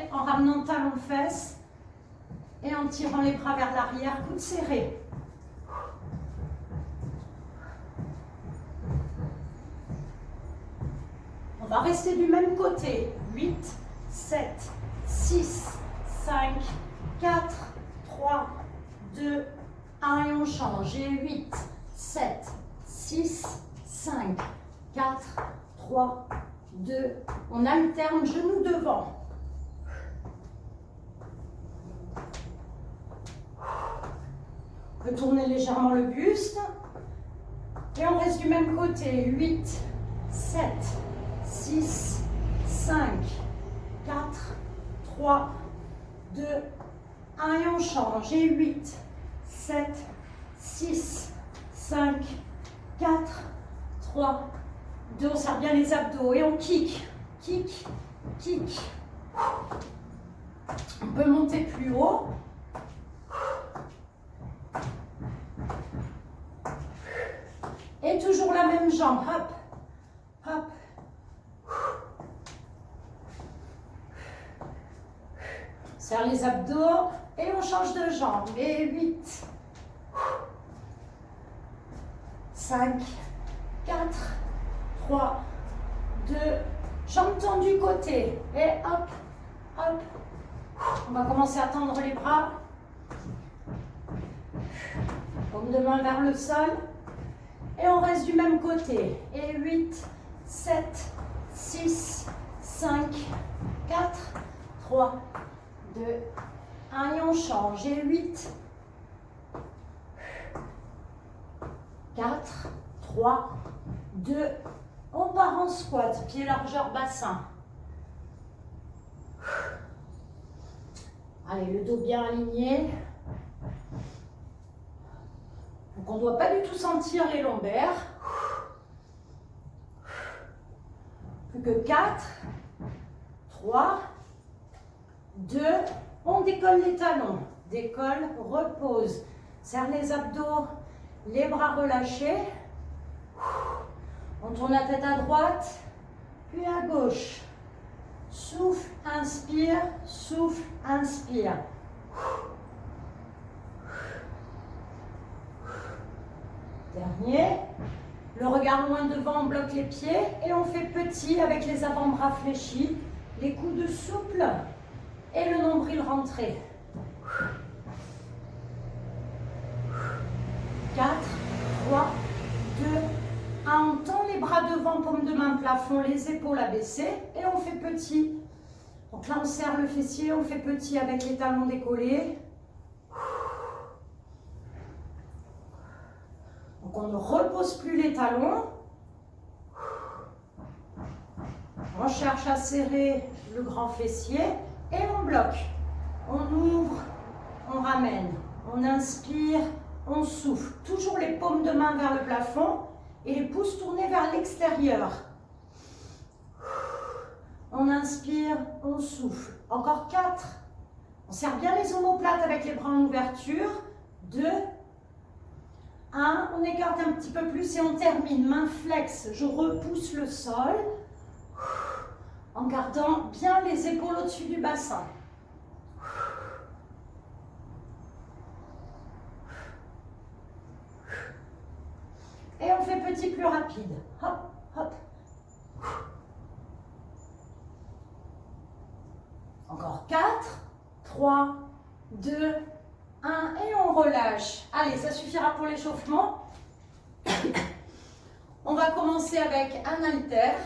changer en ramenant talon-fesse et en tirant les bras vers l'arrière, coude serré. On va rester du même côté. 8, 7, 6, 5, 4, 3, 2, 1 et on change. Et 8, 7, 6, 5, 4, 3, 2, on alterne genoux devant. On peut tourner légèrement le buste. Et on reste du même côté. 8, 7, 6, 5, 4, 3, 2, 1 et on change. Et 8, 7, 6, 5, 4, 3, 2, on serre bien les abdos et on kick, kick, kick. On peut monter plus haut. Et toujours la même jambe, hop, hop. Serre les abdos et on change de jambe. Et 8, 5, 4, 3, 2, jambes tendues côté. Et hop, hop. On va commencer à tendre les bras. Paume de main vers le sol. Et on reste du même côté. Et 8, 7, 6, 5, 4, 3, 2, 1 et on change. Et 8, 4, 3, 2, on part en squat, pied largeur bassin. Allez, le dos bien aligné. Donc on ne doit pas du tout sentir les lombaires. Plus que 4, 3, 2, on décolle les talons. Décolle, repose. Serre les abdos, les bras relâchés. On tourne la tête à droite, puis à gauche. Souffle, inspire, souffle, inspire. Dernier. Le regard loin devant, on bloque les pieds et on fait petit avec les avant-bras fléchis, les coudes souples et le nombril rentré. 4, 3, 2, 1. On tend les bras devant, paume de main plafond, les épaules abaissées et on fait petit. Donc là, on serre le fessier, on fait petit avec les talons décollés. Donc on ne repose plus les talons. On cherche à serrer le grand fessier et on bloque. On ouvre, on ramène. On inspire, on souffle. Toujours les paumes de main vers le plafond et les pouces tournés vers l'extérieur. On inspire, on souffle. Encore 4. On serre bien les omoplates avec les bras en ouverture. 2, 1. On écarte un petit peu plus et on termine. Main flex, je repousse le sol en gardant bien les épaules au-dessus du bassin. Et on fait petit plus rapide. Hop, hop. Encore 4, 3, 2, 1 et on relâche. Allez, ça suffira pour l'échauffement. On va commencer avec un haltère.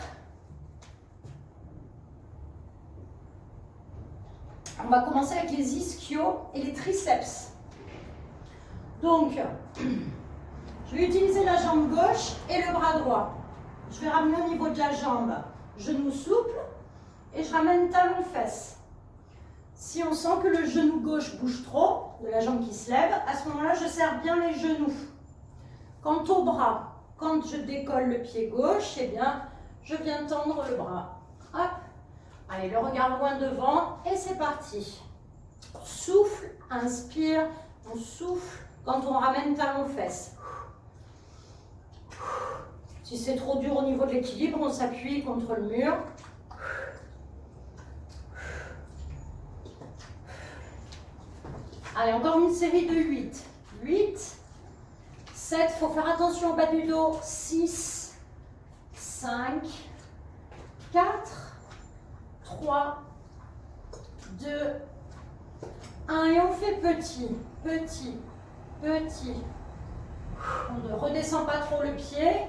On va commencer avec les ischios et les triceps. Donc, je vais utiliser la jambe gauche et le bras droit. Je vais ramener au niveau de la jambe, genou souple et je ramène talon-fesse. Si on sent que le genou gauche bouge trop, de la jambe qui se lève, à ce moment-là, je serre bien les genoux. Quant au bras, quand je décolle le pied gauche, eh bien, je viens tendre le bras. Hop. Allez, le regard loin devant et c'est parti. On souffle, inspire, on souffle quand on ramène talon-fesse. Si c'est trop dur au niveau de l'équilibre, on s'appuie contre le mur. Allez, encore une série de 8. 8, 7, il faut faire attention au bas du dos. 6, 5, 4, 3, 2, 1. Et on fait petit, petit, petit. On ne redescend pas trop le pied.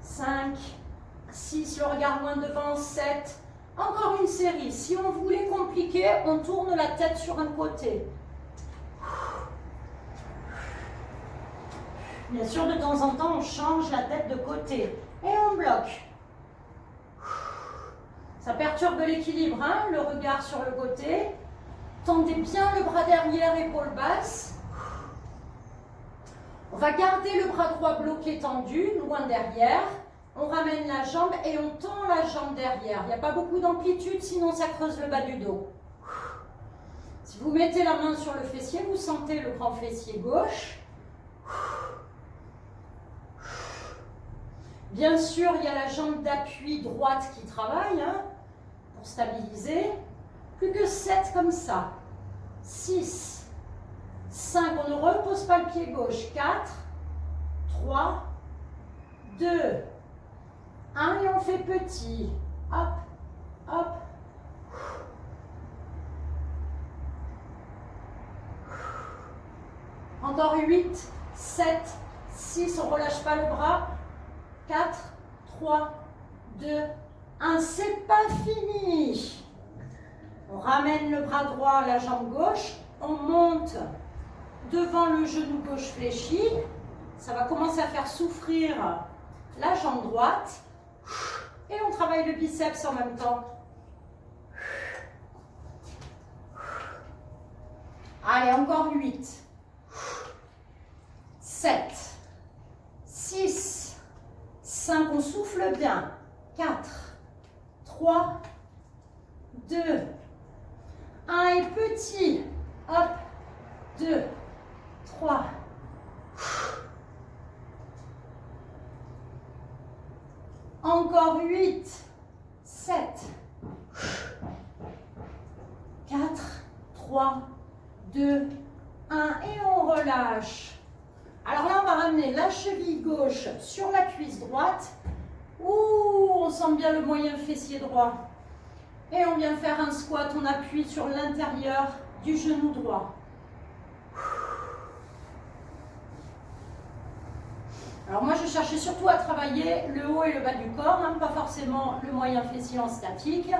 5, 6, le regard loin devant. 7. Encore une série. Si on voulait compliquer, on tourne la tête sur un côté. Bien sûr, de temps en temps, on change la tête de côté. Et on bloque. Ça perturbe l'équilibre, hein, le regard sur le côté. Tendez bien le bras derrière, épaule basse. On va garder le bras droit bloqué tendu, loin derrière. On ramène la jambe et on tend la jambe derrière. Il n'y a pas beaucoup d'amplitude, sinon ça creuse le bas du dos. Si vous mettez la main sur le fessier, vous sentez le grand fessier gauche. Bien sûr, il y a la jambe d'appui droite qui travaille, hein, pour stabiliser. Plus que 7 comme ça. 6, 5, on ne repose pas le pied gauche. 4, 3, 2, 1 et on fait petit. Hop, hop. Encore 8, 7, 6, on ne relâche pas le bras. 4, 3, 2, 1, c'est pas fini. On ramène le bras droit, la jambe gauche. On monte devant le genou gauche fléchi. Ça va commencer à faire souffrir la jambe droite. Et on travaille le biceps en même temps. Allez, encore 8, 7, 6, 5, on souffle bien. 4, 3, 2, 1 et petit. Hop, 2, 3. Encore 8, 7, 4, 3, 2, 1 et on relâche. Alors là, on va ramener la cheville gauche sur la cuisse droite. Ouh, on sent bien le moyen fessier droit. Et on vient faire un squat, on appuie sur l'intérieur du genou droit. Alors moi, je cherchais surtout à travailler le haut et le bas du corps, hein, pas forcément le moyen fessier en statique.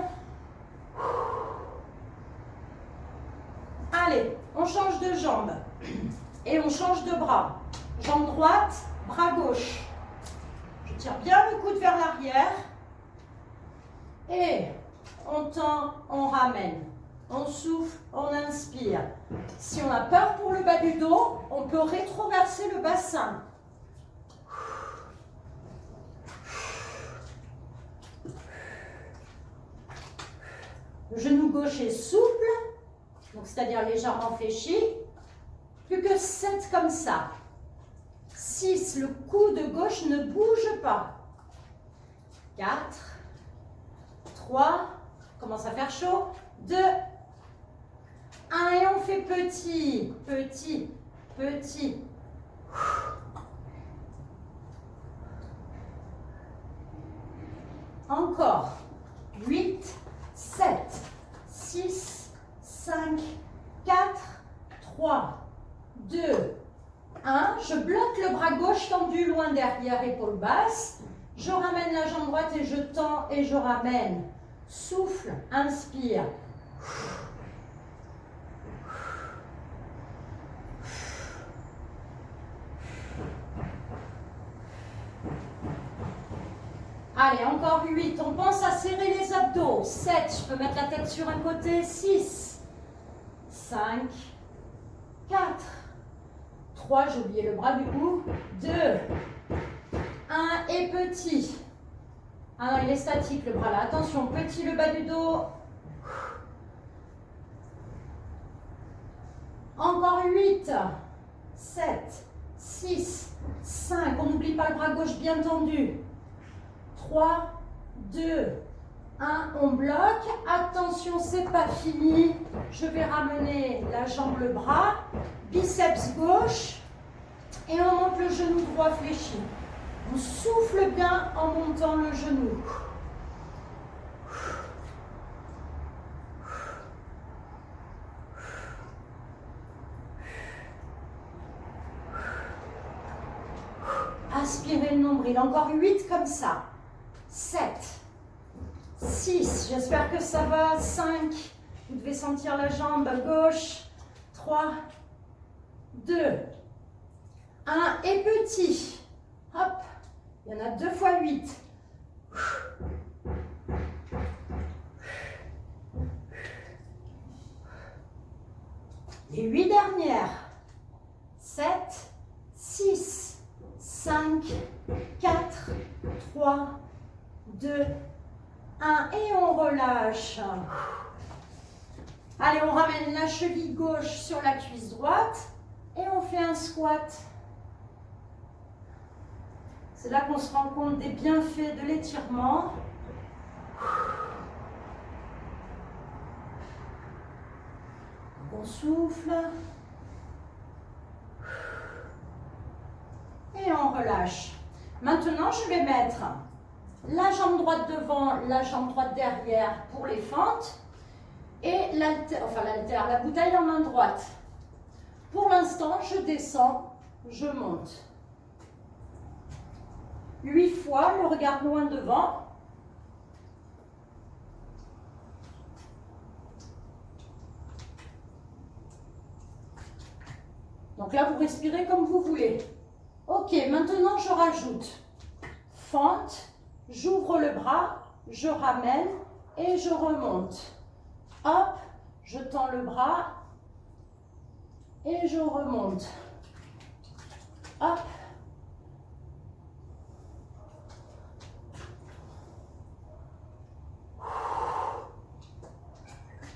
Allez, on change de jambe et on change de bras. Jambe droite, bras gauche. Je tire bien le coude vers l'arrière. Et on tend, on ramène. On souffle, on inspire. Si on a peur pour le bas du dos, on peut rétroverser le bassin. Le genou gauche est souple, donc c'est-à-dire légèrement fléchi. Plus que 7 comme ça. 6, le coude gauche ne bouge pas. 4, 3, commence à faire chaud. 2, 1 et on fait petit, petit, petit. Encore. 8, 7, 6, 5, 4, 3, 2, 1. Je bloque le bras gauche tendu loin derrière, épaule basse. Je ramène la jambe droite et je tends et je ramène. Souffle, inspire. Allez, encore 8. On pense à serrer les abdos. 7, je peux mettre la tête sur un côté. 6, 5, 4, 3, j'ai oublié le bras du coup. 2, 1 et petit. Ah non, il est statique le bras là. Attention, petit le bas du dos. Encore 8, 7, 6, 5. On n'oublie pas le bras gauche bien tendu. 3, 2, On bloque. Attention, c'est pas fini. Je vais ramener la jambe, le bras. Biceps gauche. Et on monte le genou droit fléchi. On souffle bien en montant le genou. Aspirez le nombril. Encore 8 comme ça. 7. 6. J'espère que ça va. 5. Vous devez sentir la jambe gauche. 3. 2. 1. Et petit. Hop. Il y en a 2 fois 8. Les 8 dernières. 7. 6. 5, 4, 3, 2, 1 et on relâche. Allez, on ramène la cheville gauche sur la cuisse droite et on fait un squat. C'est là qu'on se rend compte des bienfaits de l'étirement. On souffle. Et on relâche. Maintenant, je vais mettre la jambe droite devant, la jambe droite derrière pour les fentes et la bouteille en main droite. Pour l'instant, je descends, je monte. 8 fois, le regard loin devant. Donc là, vous respirez comme vous voulez. Ok, maintenant je rajoute fente, j'ouvre le bras, je ramène et je remonte. Hop, je tends le bras et je remonte. Hop.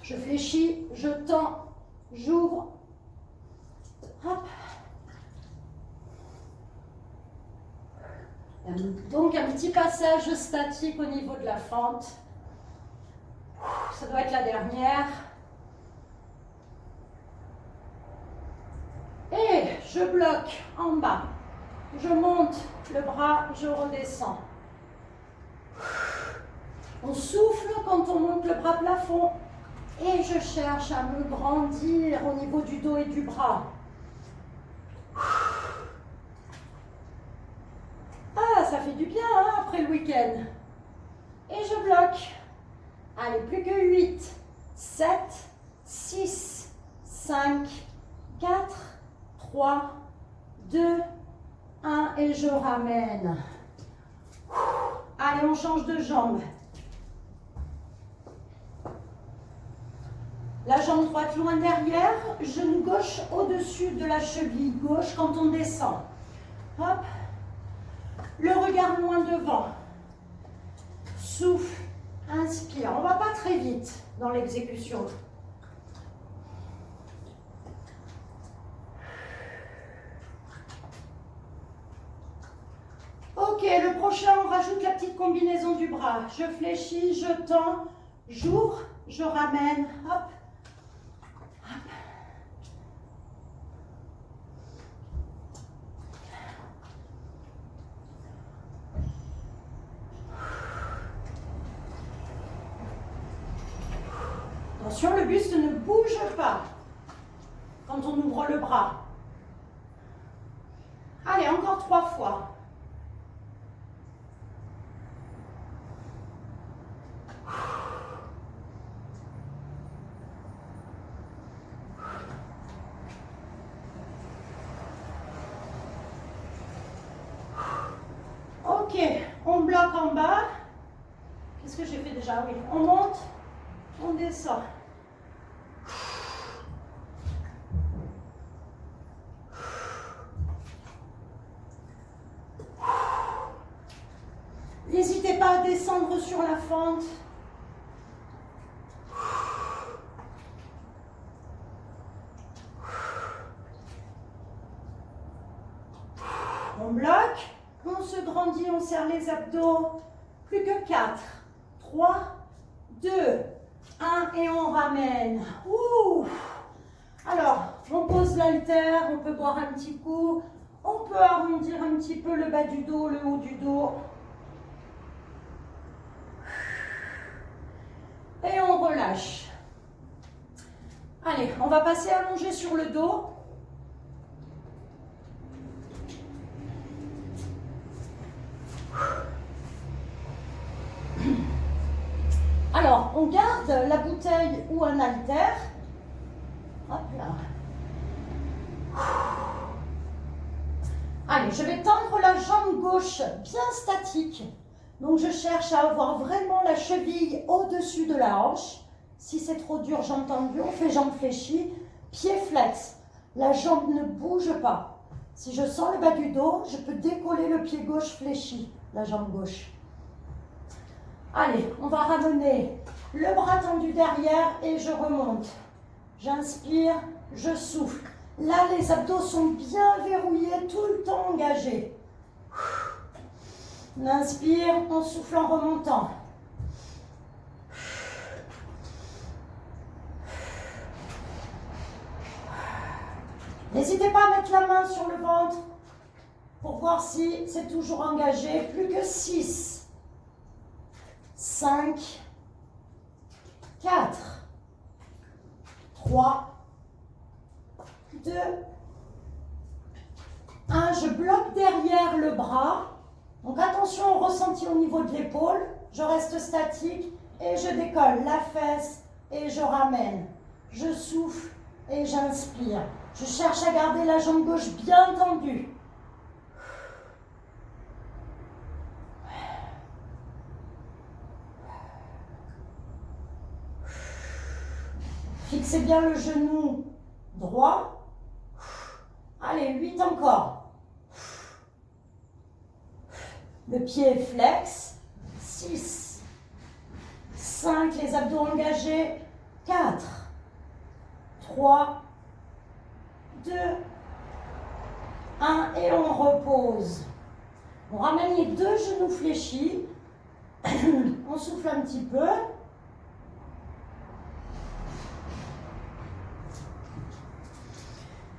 Je fléchis, je tends, j'ouvre. Hop. Donc un petit passage statique au niveau de la fente. Ça doit être la dernière. Et je bloque en bas. Je monte le bras, je redescends. On souffle quand on monte le bras plafond. Et je cherche à me grandir au niveau du dos et du bras. Ah, ça fait du bien hein, après le week-end. Et je bloque. Allez, plus que 8, 7, 6, 5, 4, 3, 2, 1 et je ramène. Allez, on change de jambe. La jambe droite loin derrière, genou gauche au-dessus de la cheville gauche quand on descend. Hop. Le regard loin devant. Souffle, inspire. On ne va pas très vite dans l'exécution. Ok, le prochain, on rajoute la petite combinaison du bras. Je fléchis, je tends, j'ouvre, je ramène. Hop. Attention, le buste ne bouge pas quand on ouvre le bras. Allez, encore 3 fois. Ok, on bloque en bas. Qu'est-ce que j'ai fait déjà? Oui, on monte, on descend. N'hésitez pas à descendre sur la fente. On bloque, on se grandit, on serre les abdos. Plus que 4, 3, 2, 1 et on ramène. Ouh. Alors, on pose l'haltère, on peut boire un petit coup, on peut arrondir un petit peu le bas du dos, le haut du dos. Et on relâche. Allez, on va passer allongé sur le dos. Alors, on garde la bouteille ou un haltère. Hop là. Allez, je vais tendre la jambe gauche bien statique. Donc, je cherche à avoir vraiment la cheville au-dessus de la hanche. Si c'est trop dur, j'ai entendu, on fait jambe fléchie, pied flex. La jambe ne bouge pas. Si je sens le bas du dos, je peux décoller le pied gauche fléchi, la jambe gauche. Allez, on va ramener le bras tendu derrière et je remonte. J'inspire, je souffle. Là, les abdos sont bien verrouillés, tout le temps engagés. On inspire, on souffle en remontant. N'hésitez pas à mettre la main sur le ventre pour voir si c'est toujours engagé. Plus que 6, 5, 4, 3, 2, 1. Je bloque derrière le bras. Donc attention au ressenti au niveau de l'épaule. Je reste statique et je décolle la fesse et je ramène. Je souffle et j'inspire. Je cherche à garder la jambe gauche bien tendue. Fixez bien le genou droit. Allez, 8 encore. Le pied flex. 6, 5, les abdos engagés. 4, 3, 2, 1 et on repose. On ramène les deux genoux fléchis. On souffle un petit peu.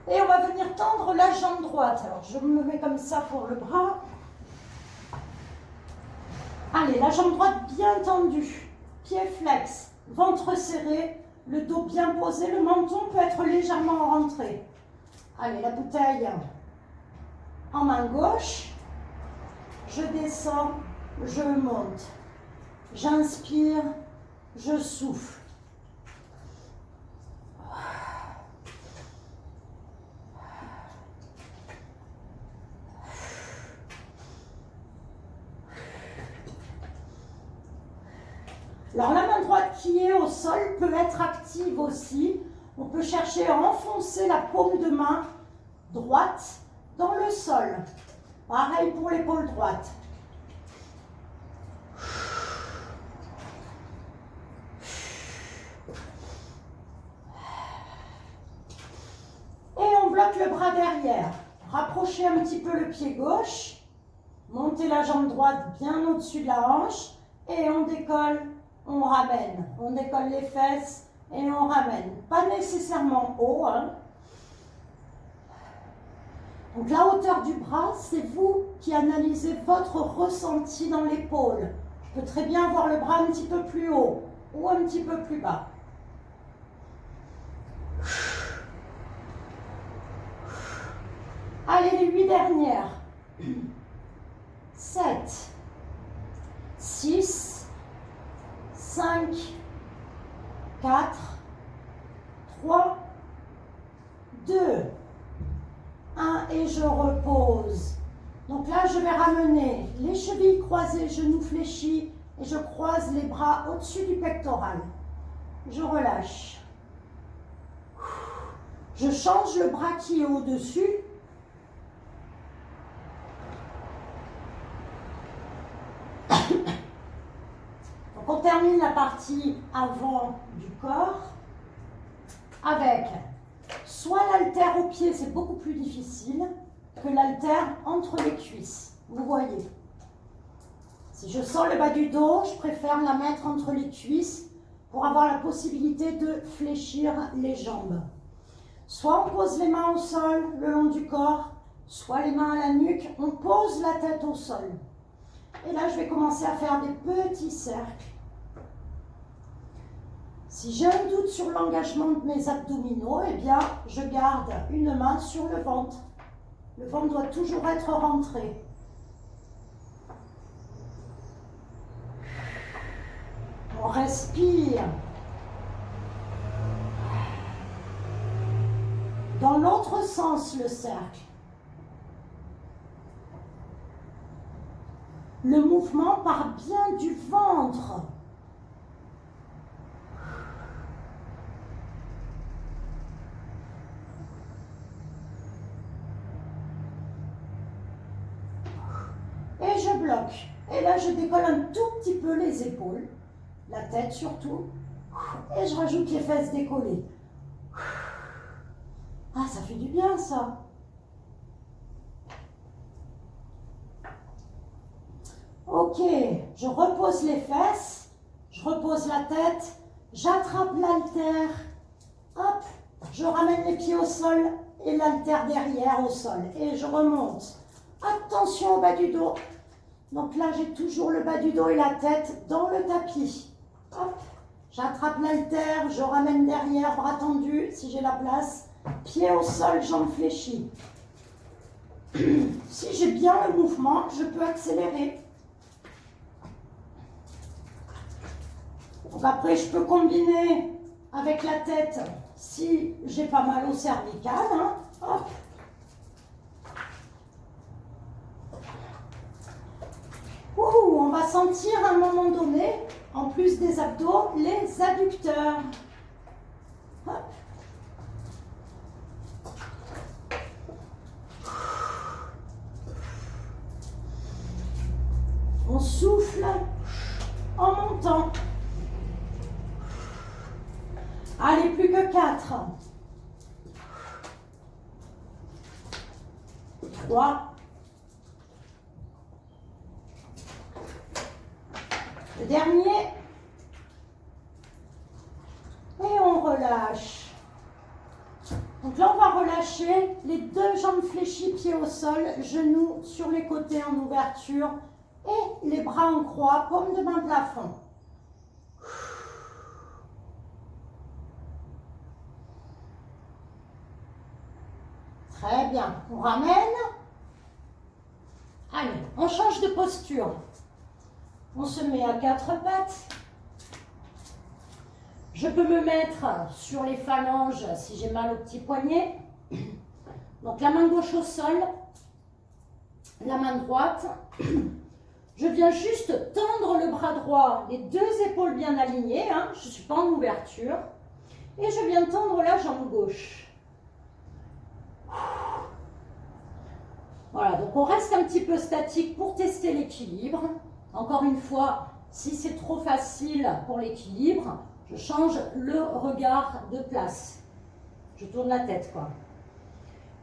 Et on va venir tendre la jambe droite. Alors je me mets comme ça pour le bras. Allez, la jambe droite bien tendue. Pied flex, ventre serré, le dos bien posé. Le menton peut être légèrement rentré. Allez, la bouteille en main gauche. Je descends, je monte. J'inspire, je souffle. Alors la main droite qui est au sol peut être active aussi. On peut chercher à enfoncer la paume de main droite dans le sol. Pareil pour l'épaule droite. Et on bloque le bras derrière. Rapprochez un petit peu le pied gauche. Montez la jambe droite bien au-dessus de la hanche. Et on décolle, on ramène. On décolle les fesses et on ramène. Pas nécessairement haut, hein. Donc la hauteur du bras, c'est vous qui analysez votre ressenti dans l'épaule. Je peux très bien avoir le bras un petit peu plus haut ou un petit peu plus bas. Allez, les 8 dernières. 7, 6, 5, 4, 3, 2, 1 et je repose. Donc là, je vais ramener les chevilles croisées, genoux fléchis et je croise les bras au-dessus du pectoral. Je relâche. Je change le bras qui est au-dessus. Donc on termine la partie avant du corps avec soit l'haltère au pied, c'est beaucoup plus difficile que l'haltère entre les cuisses. Vous voyez. Si je sens le bas du dos, je préfère la mettre entre les cuisses pour avoir la possibilité de fléchir les jambes. Soit on pose les mains au sol le long du corps, soit les mains à la nuque, on pose la tête au sol. Et là, je vais commencer à faire des petits cercles. Si j'ai un doute sur l'engagement de mes abdominaux, eh bien, je garde une main sur le ventre. Le ventre doit toujours être rentré. On respire. Dans l'autre sens, le cercle. Le mouvement part bien du ventre. Et je bloque. Et là, je décolle un tout petit peu les épaules, la tête surtout. Et je rajoute les fesses décollées. Ah, ça fait du bien, ça. Ok, je repose les fesses, je repose la tête, j'attrape l'haltère, hop, je ramène les pieds au sol et l'haltère derrière au sol. Et je remonte. Attention au bas du dos. Donc là, j'ai toujours le bas du dos et la tête dans le tapis. Hop, j'attrape l'haltère, je ramène derrière, bras tendus si j'ai la place. Pieds au sol, jambes fléchies. Si j'ai bien le mouvement, je peux accélérer. Donc après, je peux combiner avec la tête si j'ai pas mal au cervical. Hein. Hop. On va sentir à un moment donné, en plus des abdos, les adducteurs. Hop. On souffle en montant. Allez, plus que 4. 3. Le dernier. Et on relâche. Donc là, on va relâcher les deux jambes fléchies, pieds au sol, genoux sur les côtés en ouverture et les bras en croix, paume de main plafond. Très bien. On ramène. Allez, on change de posture. On se met à 4 pattes. Je peux me mettre sur les phalanges si j'ai mal au petit poignet. Donc la main gauche au sol, la main droite. Je viens juste tendre le bras droit, les deux épaules bien alignées. Hein, je ne suis pas en ouverture. Et je viens tendre la jambe gauche. Voilà, donc on reste un petit peu statique pour tester l'équilibre. Encore une fois, si c'est trop facile pour l'équilibre, je change le regard de place. Je tourne la tête, quoi.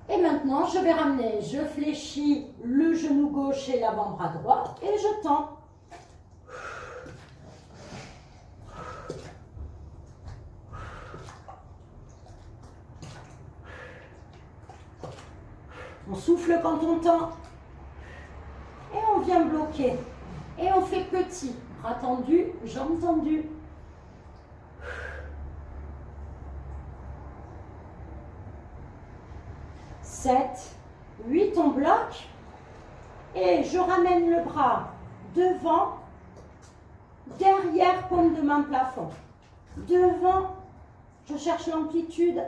Et maintenant, je vais ramener, je fléchis le genou gauche et l'avant-bras droit et je tends. On souffle quand on tend. Et on vient bloquer. Et on fait petit. Bras tendus, jambes tendues. Sept, 8, on bloque. Et je ramène le bras devant, derrière, paume de main plafond. Devant, je cherche l'amplitude.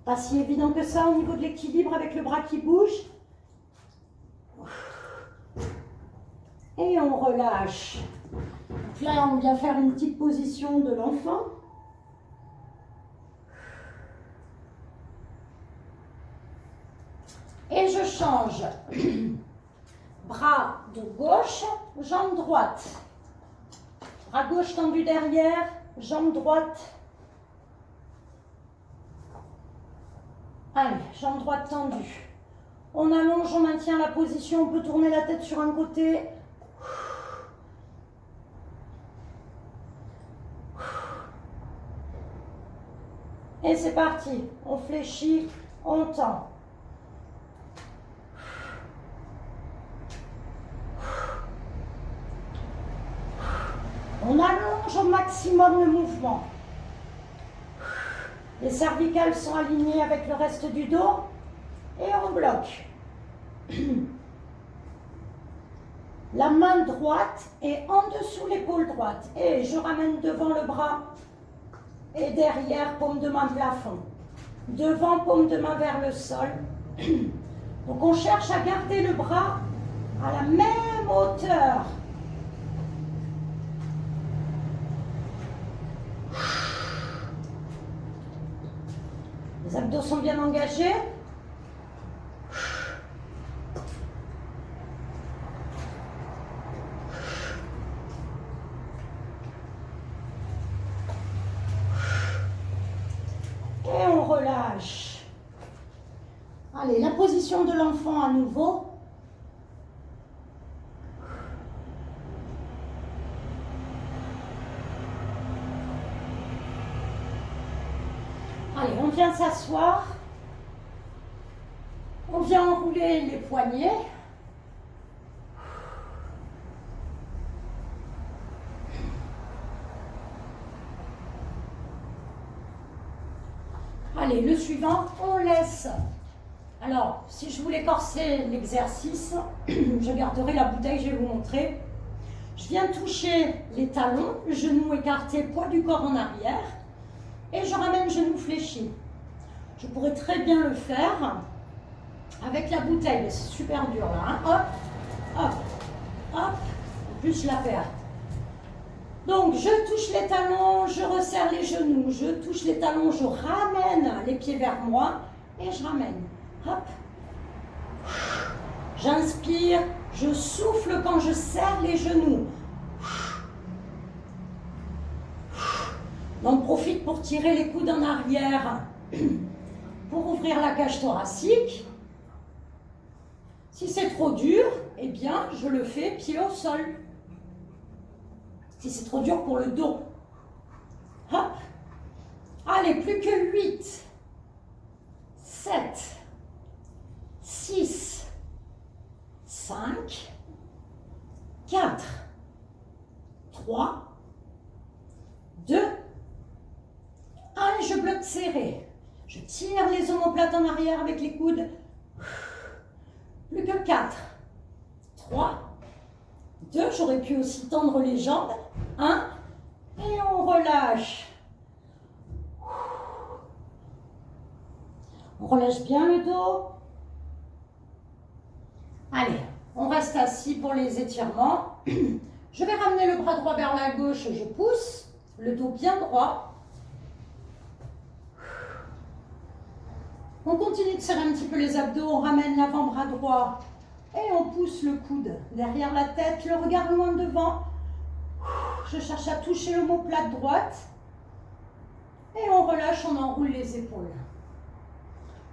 Pas si évident que ça au niveau de l'équilibre avec le bras qui bouge. Et on relâche. Donc là, on vient faire une petite position de l'enfant. Et je change. Bras de gauche, jambe droite. Bras gauche tendu derrière, jambe droite. Allez, jambe droite tendue. On allonge, on maintient la position, on peut tourner la tête sur un côté. Et c'est parti, on fléchit, on tend. On allonge au maximum le mouvement. Les cervicales sont alignées avec le reste du dos et on bloque. La main droite est en dessous l'épaule droite et je ramène devant le bras et derrière paume de main plafond. Devant, paume de main vers le sol. Donc on cherche à garder le bras à la même hauteur. Les abdos sont bien engagés. Et on relâche. Allez, la position de l'enfant à nouveau. Allez, on vient s'asseoir. On vient enrouler les poignets. Allez, le suivant, on laisse. Alors, si je voulais corser l'exercice, je garderai la bouteille, je vais vous montrer. Je viens toucher les talons, genoux écartés, poids du corps en arrière. Et je ramène genou fléchi. Je pourrais très bien le faire avec la bouteille, mais c'est super dur là. Hein. Hop, hop, hop. En plus, je la perds. Donc, je touche les talons, je resserre les genoux, je touche les talons, je ramène les pieds vers moi et je ramène. Hop. J'inspire, je souffle quand je serre les genoux. On profite pour tirer les coudes en arrière pour ouvrir la cage thoracique. Si c'est trop dur, eh bien, je le fais pied au sol. Si c'est trop dur pour le dos. Hop. Allez, plus que 8, 7, 6, 5, 4, 3, 2, 1, je bloque serré. Je tire les omoplates en arrière avec les coudes. Plus que 4, 3, 2, j'aurais pu aussi tendre les jambes. 1, et on relâche. On relâche bien le dos. Allez, on reste assis pour les étirements. Je vais ramener le bras droit vers la gauche, je pousse. Le dos bien droit. On continue de serrer un petit peu les abdos, on ramène l'avant-bras droit et on pousse le coude derrière la tête, le regard loin devant. Je cherche à toucher l'omoplate droite et on relâche, on enroule les épaules.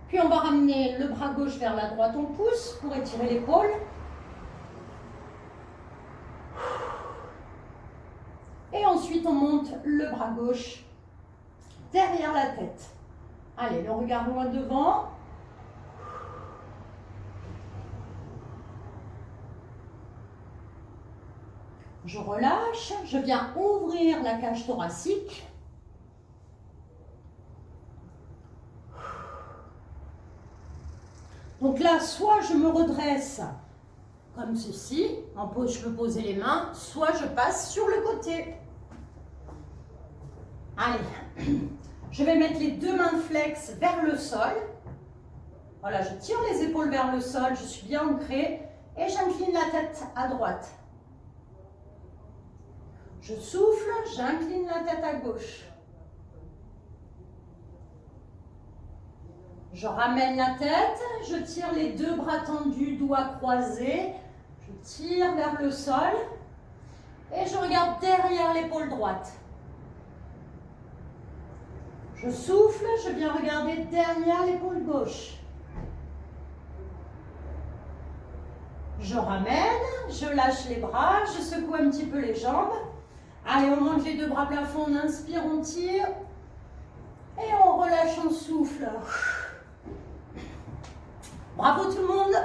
Puis on va ramener le bras gauche vers la droite, on pousse pour étirer l'épaule. Et ensuite on monte le bras gauche derrière la tête. Allez, le regard loin devant. Je relâche, je viens ouvrir la cage thoracique. Donc là, soit je me redresse comme ceci, en pose, je peux poser les mains, soit je passe sur le côté. Allez, je vais mettre les deux mains flex vers le sol. Voilà, je tire les épaules vers le sol, je suis bien ancrée et j'incline la tête à droite. Je souffle, j'incline la tête à gauche. Je ramène la tête, je tire les deux bras tendus, doigts croisés. Je tire vers le sol et je regarde derrière l'épaule droite. Je souffle, je viens regarder derrière l'épaule gauche. Je ramène, je lâche les bras, je secoue un petit peu les jambes. Allez, on monte les deux bras plafond, on inspire, on tire. Et on relâche, on souffle. Bravo tout le monde!